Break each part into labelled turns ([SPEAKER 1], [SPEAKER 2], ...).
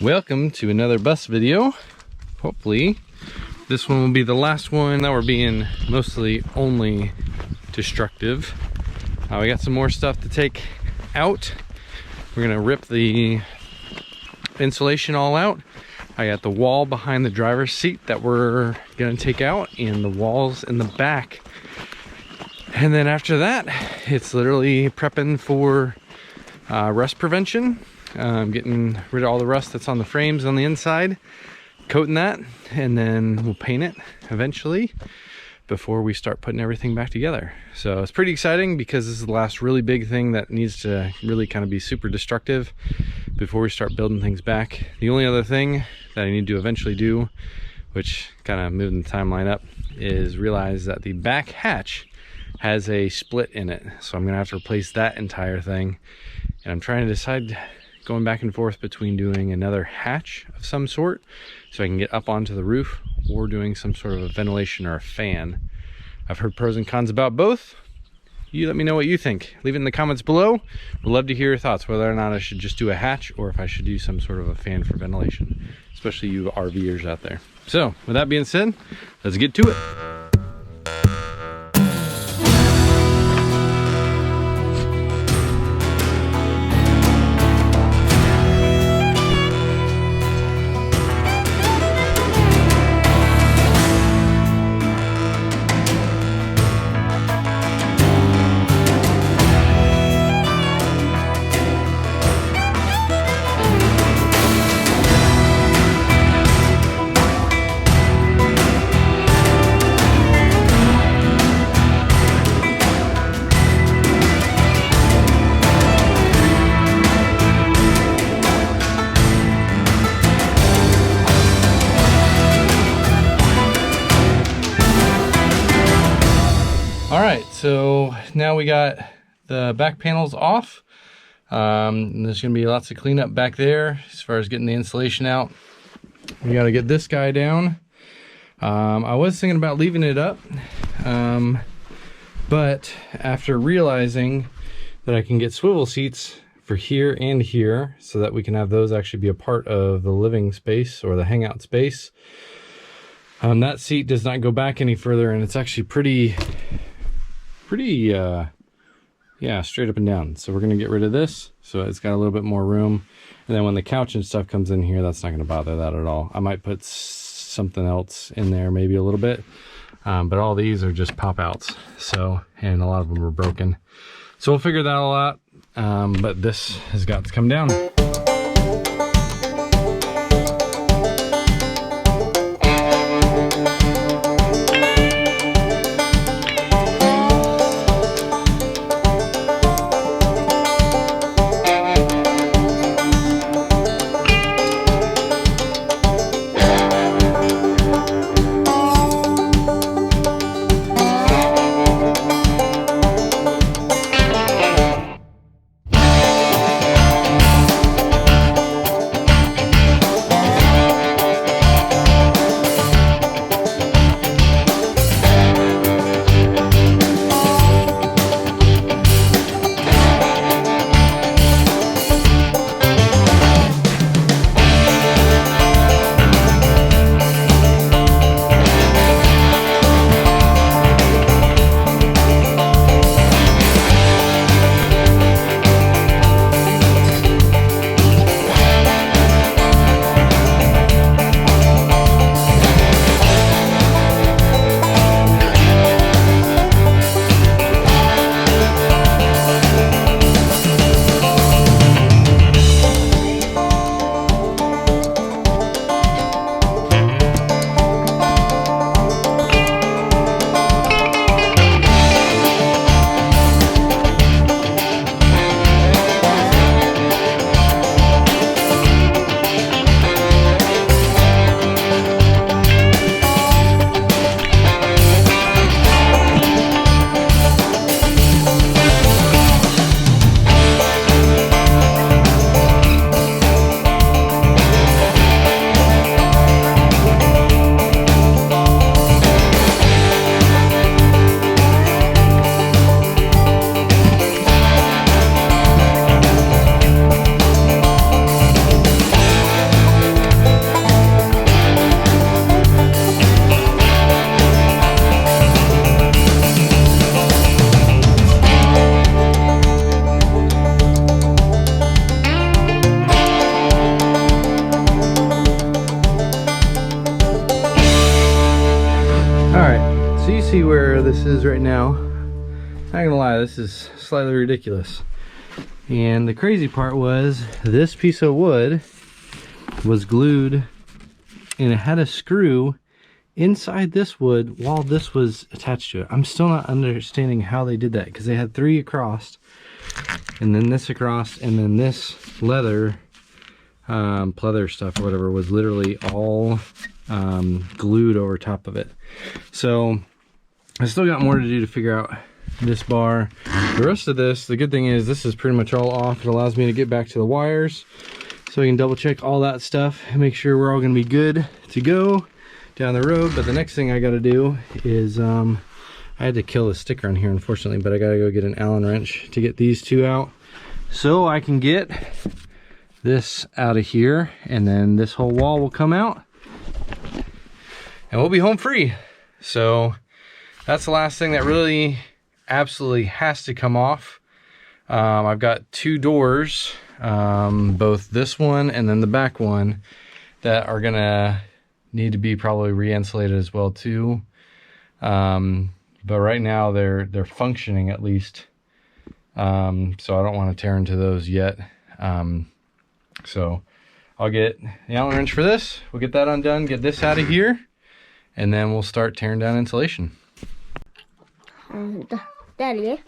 [SPEAKER 1] Welcome to another bus video. Hopefully this one will be the last one. Now we're being mostly only destructive. We got some more stuff to take out. We're gonna rip the insulation all out. I got the wall behind the driver's seat that we're gonna take out, and the walls in the back. And then after that, it's literally prepping for rust prevention. Getting rid of all the rust that's on the frames on the inside, coating that, and then we'll paint it eventually before we start putting everything back together. So it's pretty exciting because this is the last really big thing that needs to really kind of be super destructive before we start building things back. The only other thing that I need to eventually do, which kind of moving the timeline up, is realize that the back hatch has a split in it. So I'm gonna have to replace that entire thing. And I'm trying to decide, going back and forth between doing another hatch of some sort so I can get up onto the roof, or doing some sort of a ventilation or a fan. I've heard pros and cons about both. You let me know what you think. Leave it in the comments below. We'd love to hear your thoughts, whether or not I should just do a hatch or if I should do some sort of a fan for ventilation, especially you RVers out there. So with that being said, let's get to it. Alright, so now we got the back panels off. There's going to be lots of cleanup back there as far as getting the insulation out. We got to get this guy down. I was thinking about leaving it up, but after realizing that I can get swivel seats for here and here so that we can have those actually be a part of the living space or the hangout space, that seat does not go back any further, and it's actually pretty yeah, straight up and down. So we're gonna get rid of this so it's got a little bit more room, and then when the couch and stuff comes in here, that's not gonna bother that at all. I might put something else in there, maybe a little bit, but all these are just pop outs, so, and a lot of them are broken, so we'll figure that all out. But this has got to come down. is right now. Not gonna lie, this is slightly ridiculous. And the crazy part was this piece of wood was glued and it had a screw inside this wood while this was attached to it. I'm still not understanding how they did that, because they had 3 across and then this across, and then this leather pleather stuff or whatever was literally all glued over top of it. So I still got more to do to figure out this bar. The rest of this, the good thing is this is pretty much all off. It allows me to get back to the wires so we can double check all that stuff and make sure we're all gonna be good to go down the road. But the next thing I gotta do is I had to kill the sticker on here, unfortunately, but I gotta go get an Allen wrench to get these 2 out so I can get this out of here, and then this whole wall will come out and we'll be home free. So that's the last thing that really absolutely has to come off. I've got 2 doors, both this one and then the back one, that are gonna need to be probably re-insulated as well too. But right now they're functioning at least. So I don't want to tear into those yet. So I'll get the Allen wrench for this. We'll get that undone, get this out of here, and then we'll start tearing down insulation.
[SPEAKER 2] Daddy,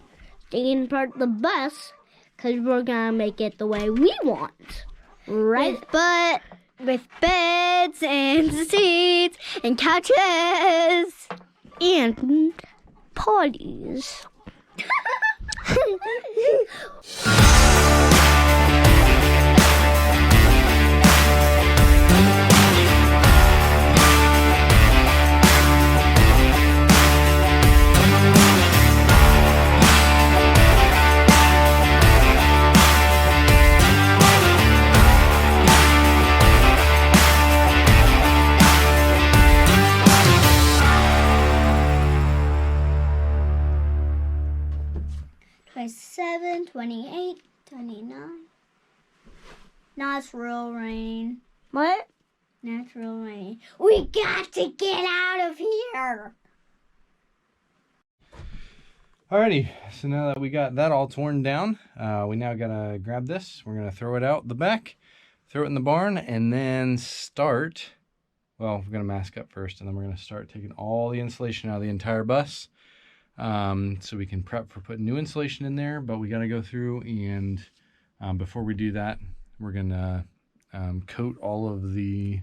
[SPEAKER 2] taking apart the bus, because we're gonna make it the way we want, right?
[SPEAKER 3] But with beds and seats and couches
[SPEAKER 2] And parties.
[SPEAKER 3] $27, $28, $29. Natural rain.
[SPEAKER 2] What?
[SPEAKER 3] Natural rain. We got to get out of here.
[SPEAKER 1] Alrighty, so now that we got that all torn down, we now gotta grab this. We're gonna throw it out the back, throw it in the barn, and then start. Well, we're gonna mask up first, and then we're gonna start taking all the insulation out of the entire bus. So we can prep for putting new insulation in there, but we got to go through and before we do that, we're gonna coat all of the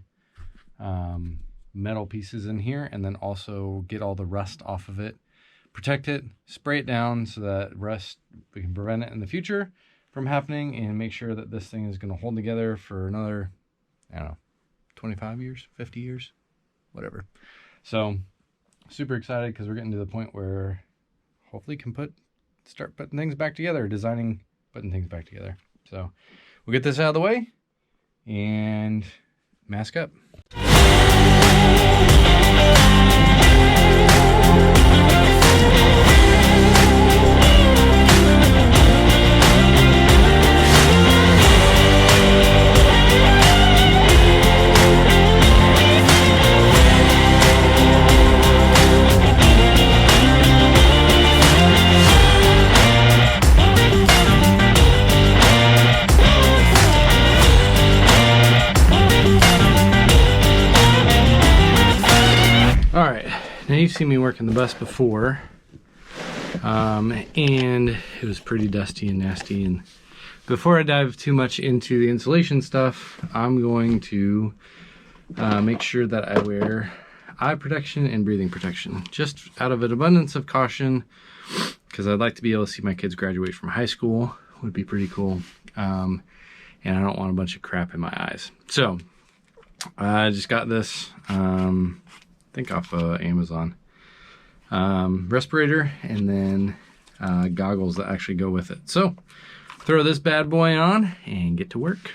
[SPEAKER 1] metal pieces in here, and then also get all the rust off of it, protect it, spray it down so that rust, we can prevent it in the future from happening, and make sure that this thing is going to hold together for another, I don't know, 25 years, 50 years, whatever. So super excited, because we're getting to the point where hopefully can start putting things back together, putting things back together. So we'll get this out of the way and mask up. Now you've seen me working the bus before, and it was pretty dusty and nasty. And before I dive too much into the insulation stuff, I'm going to make sure that I wear eye protection and breathing protection, just out of an abundance of caution, because I'd like to be able to see my kids graduate from high school. Would be pretty cool, and I don't want a bunch of crap in my eyes. So I just got this. I think off Amazon, respirator, and then goggles that actually go with it. So throw this bad boy on and get to work.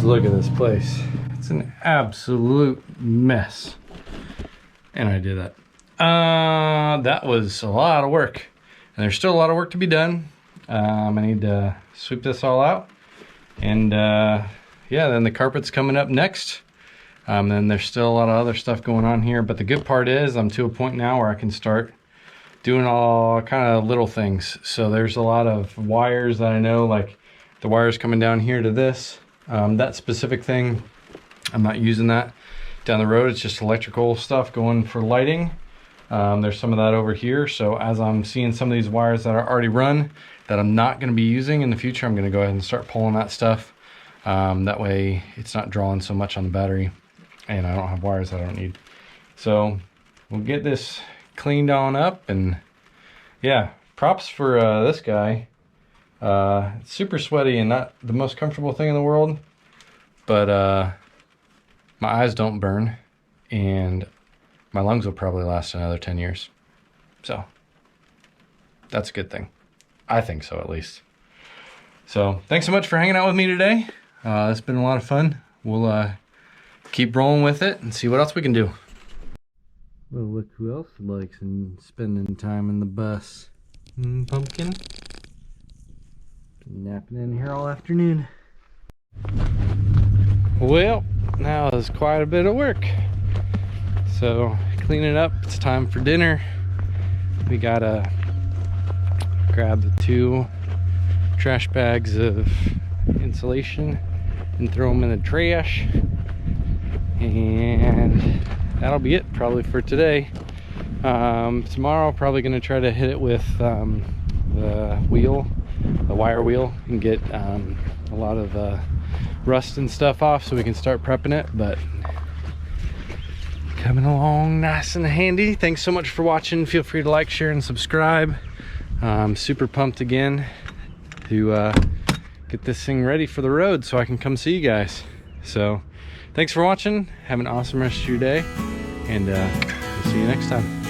[SPEAKER 1] look at this place. It's an absolute mess. And I did that. That was a lot of work. And there's still a lot of work to be done. I need to sweep this all out. And yeah, then the carpet's coming up next. Then there's still a lot of other stuff going on here. But the good part is I'm to a point now where I can start doing all kind of little things. So there's a lot of wires that I know, like the wires coming down here to this. That specific thing, I'm not using that. Down the road, it's just electrical stuff going for lighting. There's some of that over here. So as I'm seeing some of these wires that are already run that I'm not going to be using in the future, I'm going to go ahead and start pulling that stuff. That way it's not drawing so much on the battery and I don't have wires that I don't need. So we'll get this cleaned on up, and yeah, props for this guy. It's super sweaty and not the most comfortable thing in the world, but my eyes don't burn and my lungs will probably last another 10 years. So that's a good thing. I think so, at least. So thanks so much for hanging out with me today. It's been a lot of fun. We'll keep rolling with it and see what else we can do. Well, look who else likes spending time in the bus. Pumpkin. Been napping in here all afternoon. Well, now is quite a bit of work. So cleaning up, it's time for dinner. We gotta grab the 2 trash bags of insulation and throw them in the trash. And that'll be it probably for today. Tomorrow probably gonna try to hit it with the wire wheel, and get a lot of rust and stuff off so we can start prepping it. But coming along nice and handy. Thanks so much for watching. Feel free to like, share, and subscribe. I'm super pumped again to get this thing ready for the road so I can come see you guys. So thanks for watching. Have an awesome rest of your day, and we'll see you next time.